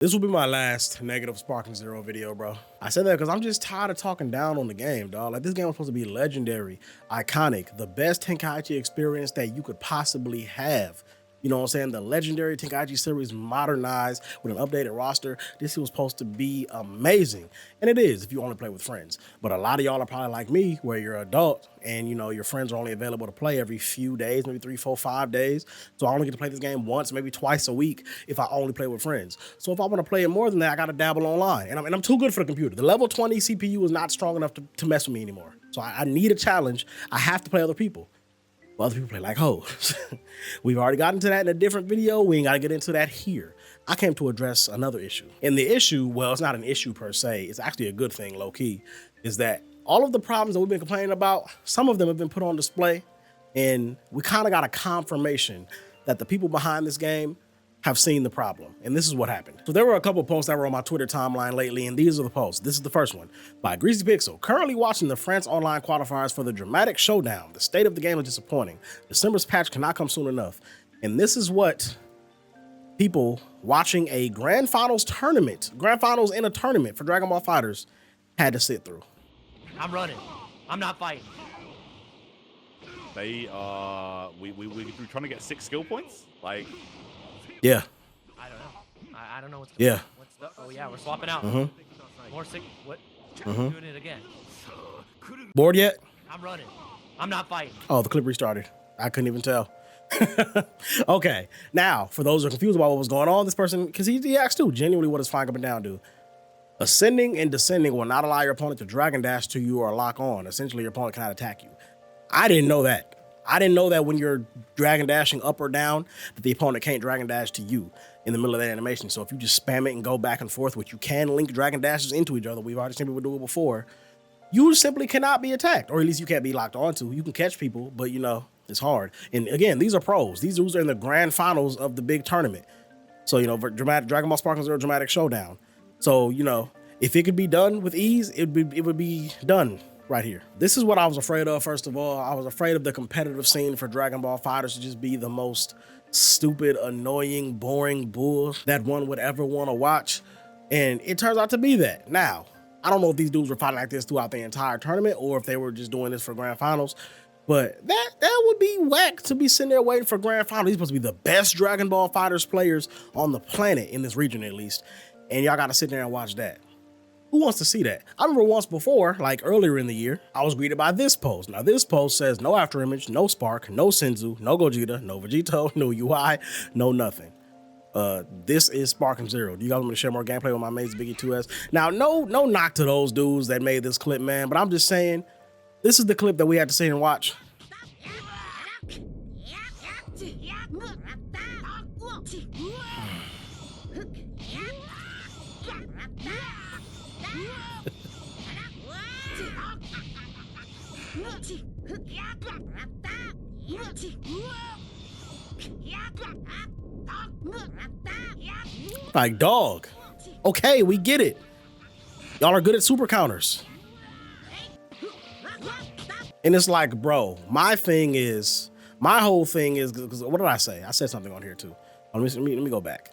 This will be my last negative Sparking Zero video, bro. I said that because I'm just tired of talking down on the game, dog. Like, this game was supposed to be legendary, iconic, the best Tenkaichi experience that you could possibly have. You know what I'm saying? The legendary Tenkaichi series modernized with an updated roster. This was supposed to be amazing. And it is if you only play with friends. But a lot of y'all are probably like me, where you're an adult and you know your friends are only available to play every few days, maybe 3, 4, 5 days. So I only get to play this game once, maybe twice a week if I only play with friends. So if I want to play it more than that, I gotta dabble online. And I'm too good for the computer. The level 20 CPU is not strong enough to mess with me anymore. So I need a challenge. I have to play other people. Other people play like hoes. We've already gotten to that in a different video. We ain't got to get into that here. I came to address another issue. And the issue, well, it's not an issue per se. It's actually a good thing, low key, is that all of the problems that we've been complaining about, some of them have been put on display. And we kind of got a confirmation that the people behind this game have seen the problem. And this is what happened. So there were a couple of posts that were on my Twitter timeline lately, and these are the posts. This is the first one by Greasy Pixel. Currently watching the France Online qualifiers for the dramatic showdown. The state of the game is disappointing. December's patch cannot come soon enough. And this is what people watching a grand finals in a tournament for Dragon Ball FighterZ had to sit through. I'm running. I'm not fighting. They we're trying to get 6 skill points? Like, yeah. I don't know. I don't know what's going on. What's the, oh yeah, we're swapping out. More sick. What? Doing it again. Bored yet? I'm running. I'm not fighting. Oh, the clip restarted. I couldn't even tell. Okay, now for those who are confused about what was going on, this person, because he asked too, genuinely what does flying up and down do? Ascending and descending will not allow your opponent to dragon dash to you or lock on. Essentially, your opponent cannot attack you. I didn't know that. I didn't know that when you're dragon dashing up or down, that the opponent can't dragon dash to you in the middle of that animation. So if you just spam it and go back and forth, which you can link dragon dashes into each other, we've already seen people do it before, you simply cannot be attacked, or at least you can't be locked onto. You can catch people, but you know, it's hard. And again, these are pros. These dudes are in the grand finals of the big tournament. So, you know, Dragon Ball Sparking Zero Dramatic Showdown. So, you know, if it could be done with ease, it would be done right here. This is what I was afraid of. First of all, I was afraid of the competitive scene for Dragon Ball FighterZ to just be the most stupid, annoying, boring bull that one would ever want to watch. And it turns out to be that. Now, I don't know if these dudes were fighting like this throughout the entire tournament or if they were just doing this for grand finals, but that would be whack to be sitting there waiting for grand finals. These supposed to be the best Dragon Ball FighterZ players on the planet, in this region at least. And y'all got to sit there and watch that. Who wants to see that? I remember once before, like earlier in the year, I was greeted by this post. Now this post says no after image, no Spark, no Senzu, no Gogeta, no Vegito, no UI, no nothing. This is Sparking Zero. Do you guys want me to share more gameplay with my mates Biggie 2S? Now, no knock to those dudes that made this clip, man, but I'm just saying, this is the clip that we had to sit and watch. Like, dog, okay, we get it. Y'all are good at super counters. And it's like, bro, my whole thing is, because what did I say? I said something on here too. Let me go back.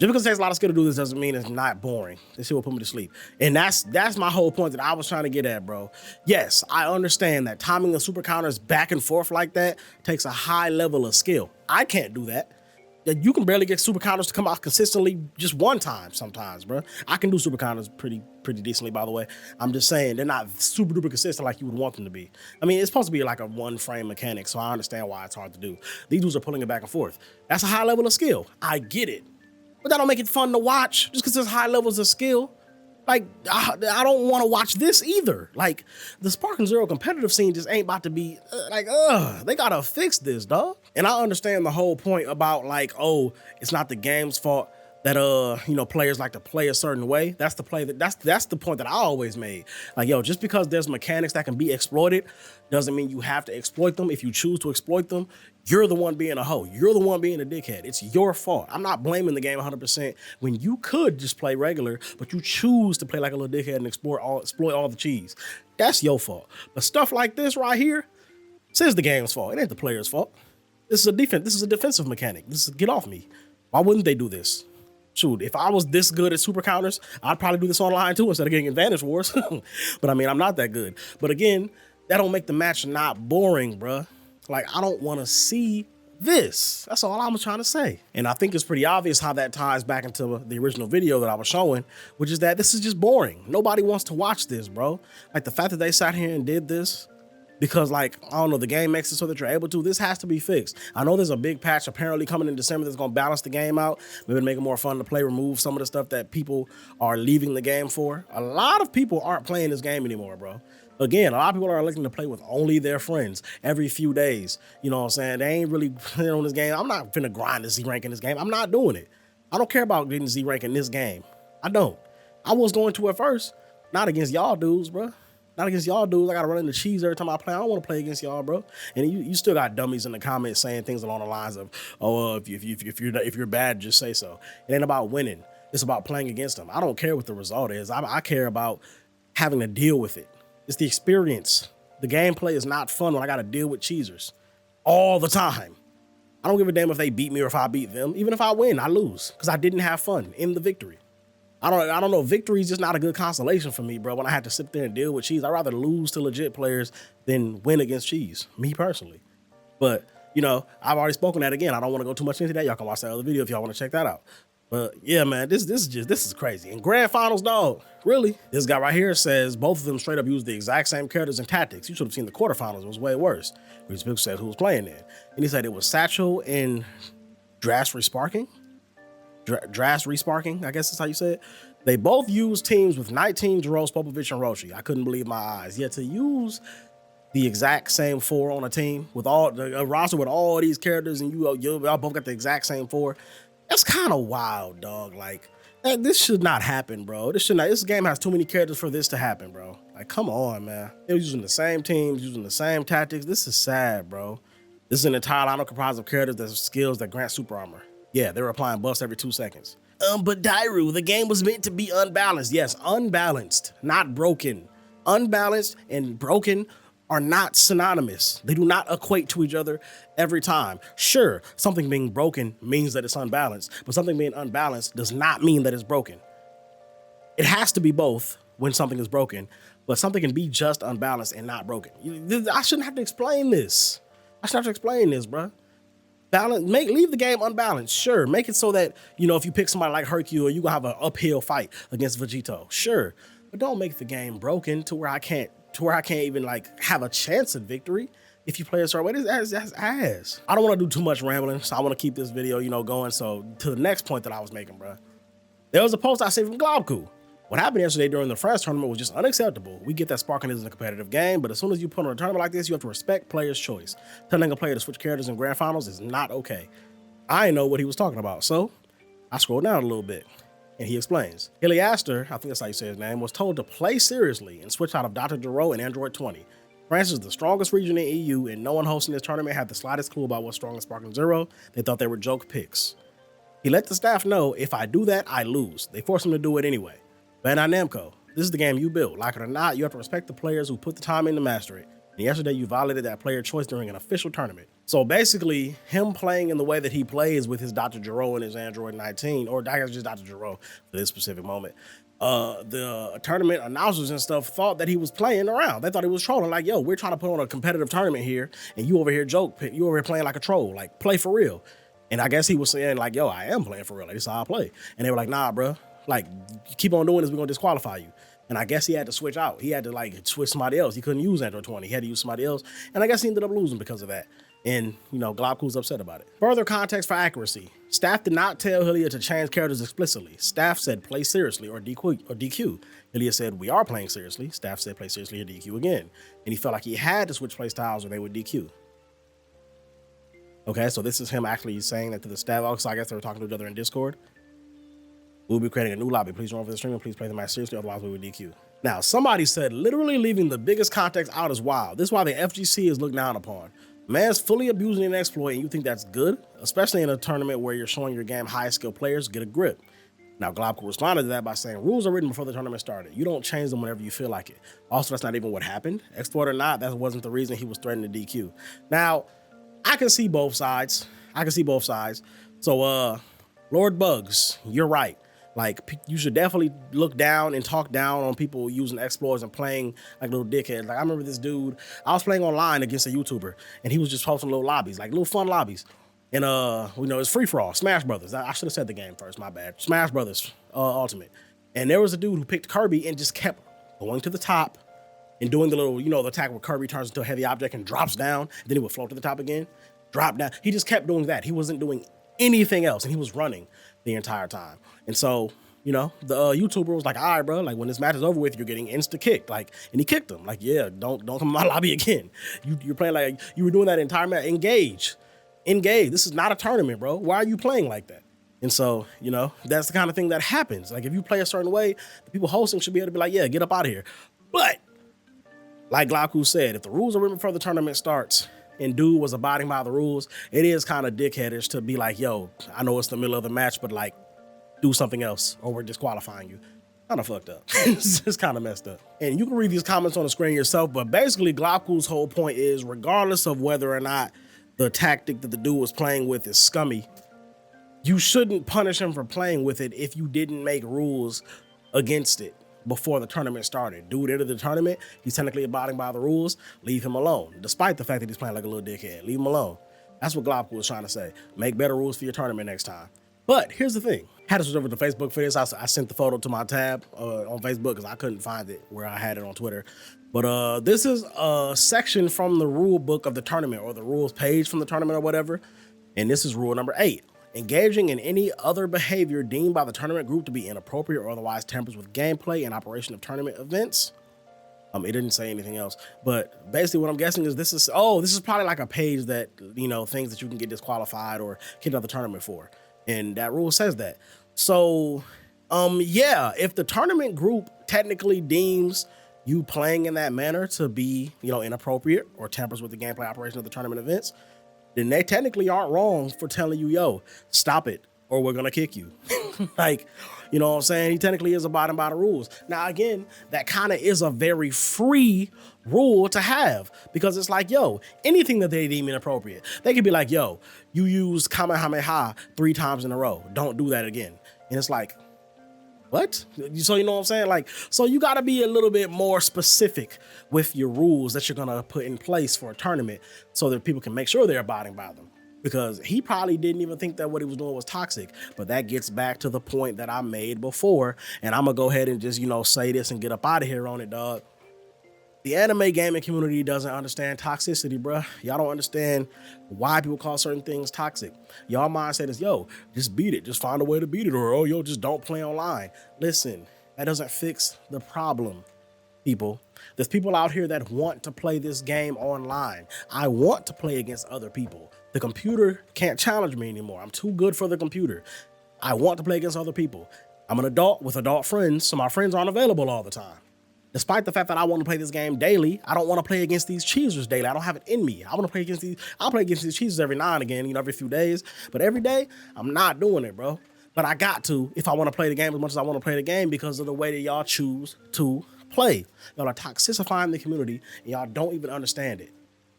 Just because it takes a lot of skill to do this doesn't mean it's not boring. This shit will put me to sleep. And that's my whole point that I was trying to get at, bro. Yes, I understand that timing the super counters back and forth like that takes a high level of skill. I can't do that. You can barely get super counters to come out consistently just one time sometimes, bro. I can do super counters pretty decently, by the way. I'm just saying they're not super duper consistent like you would want them to be. I mean, it's supposed to be like a one frame mechanic, so I understand why it's hard to do. These dudes are pulling it back and forth. That's a high level of skill. I get it. But that don't make it fun to watch just because there's high levels of skill. Like, I don't want to watch this either. Like, the Sparking Zero competitive scene just ain't about to be, they gotta fix this, dog. And I understand the whole point about, like, oh, it's not the game's fault that, you know, players like to play a certain way. That's the point that I always made. Like, yo, just because there's mechanics that can be exploited doesn't mean you have to exploit them. If you choose to exploit them, you're the one being a hoe. You're the one being a dickhead. It's your fault. I'm not blaming the game 100% when you could just play regular, but you choose to play like a little dickhead and exploit all the cheese. That's your fault. But stuff like this right here, it's the game's fault. It ain't the player's fault. This is a defensive mechanic. Get off me. Why wouldn't they do this? Shoot, if I was this good at super counters, I'd probably do this online too instead of getting advantage wars. But I mean, I'm not that good. But again, that don't make the match not boring, bruh. Like, I don't want to see this. That's all I'm trying to say. And I think it's pretty obvious how that ties back into the original video that I was showing, which is that this is just boring. Nobody wants to watch this, bro. Like, the fact that they sat here and did this because, like, I don't know, the game makes it so that you're able to, this has to be fixed. I know there's a big patch apparently coming in December that's going to balance the game out, maybe make it more fun to play, remove some of the stuff that people are leaving the game for. A lot of people aren't playing this game anymore, bro. Again, a lot of people are electing to play with only their friends every few days. You know what I'm saying? They ain't really playing on this game. I'm not finna grind the Z rank in this game. I'm not doing it. I don't care about getting Z rank in this game. I don't. I was going to at first, not against y'all dudes, bro. Not against y'all dudes. I gotta run into cheese every time I play. I don't want to play against y'all, bro. And you still got dummies in the comments saying things along the lines of, "Oh, if you're bad, just say so." It ain't about winning. It's about playing against them. I don't care what the result is. I care about having to deal with it. It's the experience. The gameplay is not fun when I got to deal with cheesers all the time. I don't give a damn if they beat me or if I beat them. Even if I win, I lose because I didn't have fun in the victory. I don't know. Victory is just not a good consolation for me, bro. When I had to sit there and deal with cheese, I'd rather lose to legit players than win against cheese, me personally. But, you know, I've already spoken that again. I don't want to go too much into that. Y'all can watch that other video if y'all want to check that out. But yeah, man, this is crazy. In grand finals, dog, really? This guy right here says both of them straight up use the exact same characters and tactics. You should have seen the quarterfinals. It was way worse. Reese Big said who was playing then. And he said it was Satchel and Dras Resparking. Dras Resparking, I guess that's how you say it. They both used teams with 19, Jaros, Popovich, and Roshi. I couldn't believe my eyes. Yet to use the exact same 4 on a team with all the roster with all these characters and y'all both got the exact same 4. That's kind of wild, dog. Like, this should not happen, bro. This game has too many characters for this to happen, bro. Like, come on, man. They're using the same teams, using the same tactics. This is sad, bro. This is an entire lineup comprised of characters that have skills that grant super armor. Yeah, they're applying buffs every 2 seconds. But Dairu, the game was meant to be unbalanced. Yes, unbalanced, not broken. Unbalanced and broken are not synonymous. They do not equate to each other every time. Sure, something being broken means that it's unbalanced, but something being unbalanced does not mean that it's broken. It has to be both when something is broken, but something can be just unbalanced and not broken. I shouldn't have to explain this. Bro. Leave the game unbalanced. Sure, make it so that, you know, if you pick somebody like Hercule, you gonna have an uphill fight against Vegito. Sure, but don't make the game broken to where I can't even like have a chance at victory if you play a certain way. That's ass. I don't want to do too much rambling, so I want to keep this video, you know, going. So to the next point that I was making, bro, there was a post I saved from Globku. What happened yesterday during the France tournament was just unacceptable. We get that sparking isn't a competitive game, but as soon as you put on a tournament like this, you have to respect players' choice. Telling a player to switch characters in grand finals is not okay. I didn't know what he was talking about, so I scrolled down a little bit. And he explains. Iliaster, I think that's how you say his name, was told to play seriously and switch out of Dr. Gero and Android 20. France is the strongest region in EU, and no one hosting this tournament had the slightest clue about what's strong in Sparking Zero. They thought they were joke picks. He let the staff know, if I do that, I lose. They forced him to do it anyway. Bandai Namco, this is the game you built. Like it or not, you have to respect the players who put the time in to master it. And yesterday, you violated that player choice during an official tournament. So basically, him playing in the way that he plays with his Dr. Gero and his Android 19, or I guess just Dr. Gero for this specific moment, the tournament announcers and stuff thought that he was playing around. They thought he was trolling. Like, yo, we're trying to put on a competitive tournament here, and you over here you over here playing like a troll. Like, play for real. And I guess he was saying, like, yo, I am playing for real. Like, this is how I play. And they were like, nah, bro. Like, you keep on doing this, we're going to disqualify you. And I guess he had to switch out. He had to, like, switch somebody else. He couldn't use Android 20. He had to use somebody else. And I guess he ended up losing because of that. And, you know, Globku's upset about it. Further context for accuracy. Staff did not tell Hylia to change characters explicitly. Staff said play seriously or DQ. Hylia said we are playing seriously. Staff said play seriously or DQ again. And he felt like he had to switch play styles or they would DQ. Okay, so this is him actually saying that to the staff. So I guess they were talking to each other in Discord. We'll be creating a new lobby. Please run for the stream and please play the match seriously, otherwise we will DQ. Now, somebody said literally leaving the biggest context out is wild. This is why the FGC is looked down upon. Man's fully abusing an exploit and you think that's good? Especially in a tournament where you're showing your game high skill players, get a grip. Now, Globku responded to that by saying rules are written before the tournament started. You don't change them whenever you feel like it. Also, that's not even what happened. Exploit or not, that wasn't the reason he was threatening to DQ. Now, I can see both sides. So, Lord Bugs, you're right. Like, you should definitely look down and talk down on people using exploits and playing like little dickheads. Like, I remember this dude, I was playing online against a YouTuber, and he was just posting little lobbies, like little fun lobbies. And, it's free for all, Smash Brothers. I should have said the game first, my bad. Smash Brothers Ultimate. And there was a dude who picked Kirby and just kept going to the top and doing the little, the attack where Kirby turns into a heavy object and drops down, and then he would float to the top again, drop down. He just kept doing that. He wasn't doing anything else, and he was running the entire time. And so, the YouTuber was like, all right, bro, like when this match is over with, you're getting insta kicked. Like, and he kicked him. Like, yeah, don't come in my lobby again. You're playing like you were doing that entire match. Engage. This is not a tournament, bro. Why are you playing like that? And so, that's the kind of thing that happens. Like, if you play a certain way, the people hosting should be able to be like, yeah, get up out of here. But like Glauku said, if the rules are written before the tournament starts and dude was abiding by the rules, it is kind of dickheadish to be like, yo, I know it's the middle of the match, but like, do something else or we're disqualifying you. Kind of fucked up. It's just kind of messed up. And you can read these comments on the screen yourself, but basically Glauku's whole point is, regardless of whether or not the tactic that the dude was playing with is scummy, you shouldn't punish him for playing with it if you didn't make rules against it before the tournament started. Dude entered the tournament, he's technically abiding by the rules, leave him alone. Despite the fact that he's playing like a little dickhead, leave him alone. That's what Glauku was trying to say. Make better rules for your tournament next time. But here's the thing. I had to switch over to Facebook for this. I sent the photo to my tab on Facebook because I couldn't find it where I had it on Twitter. But this is a section from the rule book of the tournament, or the rules page from the tournament or whatever. And this is rule number 8. Engaging in any other behavior deemed by the tournament group to be inappropriate or otherwise tampers with gameplay and operation of tournament events. It didn't say anything else, but basically what I'm guessing is this is probably like a page that, things that you can get disqualified or kicked out of the tournament for. And that rule says that. So, if the tournament group technically deems you playing in that manner to be, inappropriate or tampers with the gameplay operation of the tournament events, then they technically aren't wrong for telling you, yo, stop it, or we're gonna kick you. Like, you know what I'm saying? He technically is abiding by the rules. Now, again, that kind of is a very free rule to have, because it's like, yo, anything that they deem inappropriate, they could be like, yo, you use Kamehameha 3 times in a row. Don't do that again. And it's like, what? So you know what I'm saying? Like, so you got to be a little bit more specific with your rules that you're going to put in place for a tournament so that people can make sure they're abiding by them. Because he probably didn't even think that what he was doing was toxic. But that gets back to the point that I made before. And I'm going to go ahead and just, say this and get up out of here on it, dog. The anime gaming community doesn't understand toxicity, bruh. Y'all don't understand why people call certain things toxic. Y'all mindset is, yo, just beat it. Just find a way to beat it. Or, oh, yo, just don't play online. Listen, that doesn't fix the problem, people. There's people out here that want to play this game online. I want to play against other people. The computer can't challenge me anymore. I'm too good for the computer. I want to play against other people. I'm an adult with adult friends, so my friends aren't available all the time. Despite the fact that I want to play this game daily, I don't want to play against these cheesers daily. I don't have it in me. I'll play against these cheesers every now and again, every few days. But every day, I'm not doing it, bro. But I got to if I want to play the game as much as I want to play the game, because of the way that y'all choose to play. Y'all are toxicifying the community, and y'all don't even understand it.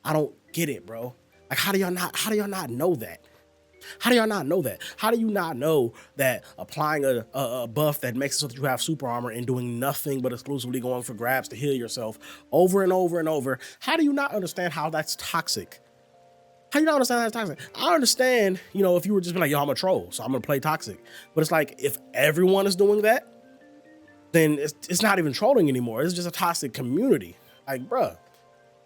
I don't get it, bro. Like, how do y'all not know that? How do y'all not know that? How do you not know that applying a buff that makes it so that you have super armor and doing nothing but exclusively going for grabs to heal yourself over and over and over, how do you not understand how that's toxic? How do you not understand that's toxic? I understand, if you were just like, yo, I'm a troll, so I'm gonna play toxic. But it's like, if everyone is doing that, then it's not even trolling anymore. It's just a toxic community. Like, bruh,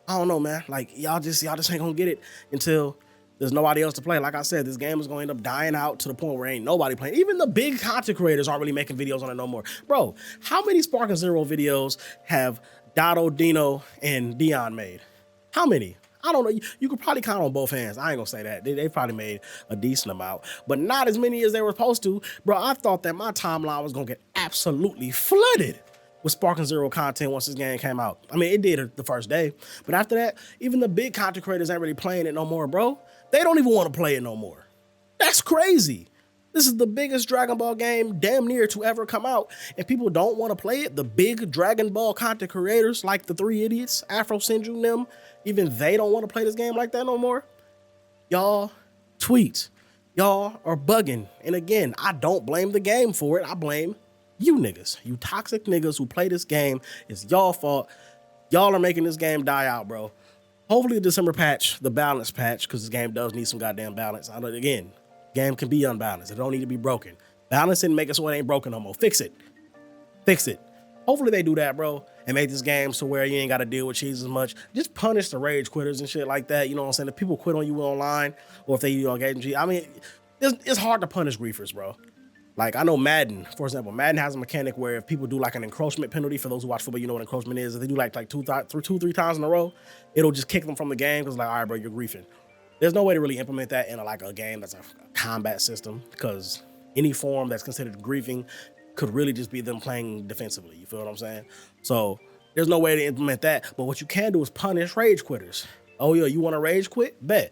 I don't know, man. Like, y'all just ain't gonna get it until there's nobody else to play. Like I said, this game is going to end up dying out to the point where ain't nobody playing. Even the big content creators aren't really making videos on it no more. Bro, how many Sparking Zero videos have Dotto, Dino, and Dion made? How many? I don't know. You could probably count on both hands. I ain't gonna say that. They probably made a decent amount, but not as many as they were supposed to. Bro, I thought that my timeline was gonna get absolutely flooded with Sparking Zero content once this game came out. I mean, it did the first day, but after that, even the big content creators ain't really playing it no more, bro. They don't even want to play it no more. That's crazy. This is the biggest Dragon Ball game damn near to ever come out, and people don't want to play it. The big Dragon Ball content creators like the 3 idiots, Afro Sinju, them, even they don't want to play this game like that no more. Y'all, tweet. Y'all are bugging. And again, I don't blame the game for it. I blame you niggas. You toxic niggas who play this game. It's y'all fault. Y'all are making this game die out, bro. Hopefully the December patch, the balance patch, because this game does need some goddamn balance. I know, again, game can be unbalanced. It don't need to be broken. Balance it and make it so it ain't broken no more. Fix it. Fix it. Hopefully they do that, bro, and make this game so where you ain't got to deal with cheese as much. Just punish the rage quitters and shit like that. You know what I'm saying? If people quit on you online or if they engage in cheese, I mean, it's hard to punish griefers, bro. Like, I know Madden, for example, Madden has a mechanic where if people do like an encroachment penalty, for those who watch football, you know what encroachment is. If they do like two, 3 times in a row, it'll just kick them from the game because like, all right, bro, you're griefing. There's no way to really implement that in a game that's a combat system because any form that's considered griefing could really just be them playing defensively. You feel what I'm saying? So there's no way to implement that. But what you can do is punish rage quitters. Oh yeah, you want to rage quit? Bet.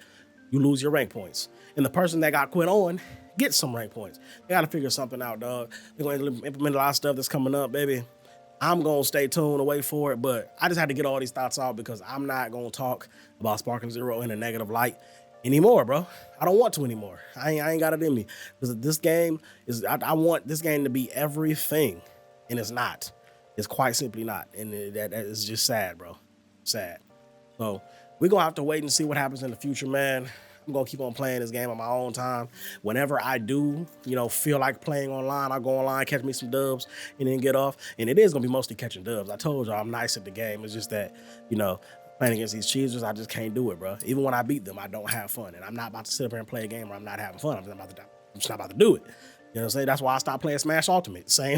You lose your rank points. And the person that got quit on gets some rank points. They got to figure something out, dog. They're going to implement a lot of stuff that's coming up, baby. I'm going to stay tuned and wait for it. But I just had to get all these thoughts out because I'm not going to talk about Sparking Zero in a negative light anymore, bro. I don't want to anymore. I ain't got it in me. Because this game is, I want this game to be everything. And it's not. It's quite simply not. And that is just sad, bro. Sad. So we're going to have to wait and see what happens in the future, man. I'm going to keep on playing this game on my own time. Whenever I do, feel like playing online, I'll go online, catch me some dubs, and then get off. And it is going to be mostly catching dubs. I told y'all I'm nice at the game. It's just that, playing against these cheesers, I just can't do it, bro. Even when I beat them, I don't have fun. And I'm not about to sit up here and play a game where I'm not having fun. I'm just not about to do it. You know what I'm saying? That's why I stopped playing Smash Ultimate. Same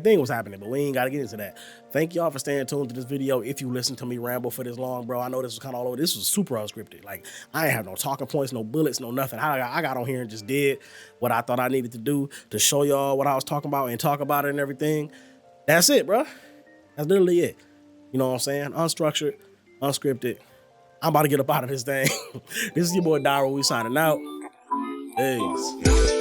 thing was happening, but we ain't got to get into that. Thank y'all for staying tuned to this video. If you listen to me ramble for this long, bro, I know this was kind of all over. This was super unscripted. Like, I ain't have no talking points, no bullets, no nothing. I got on here and just did what I thought I needed to do to show y'all what I was talking about and talk about it and everything. That's it, bro. That's literally it. You know what I'm saying? Unstructured, unscripted. I'm about to get up out of this thing. This is your boy Daryl. We signing out. Peace.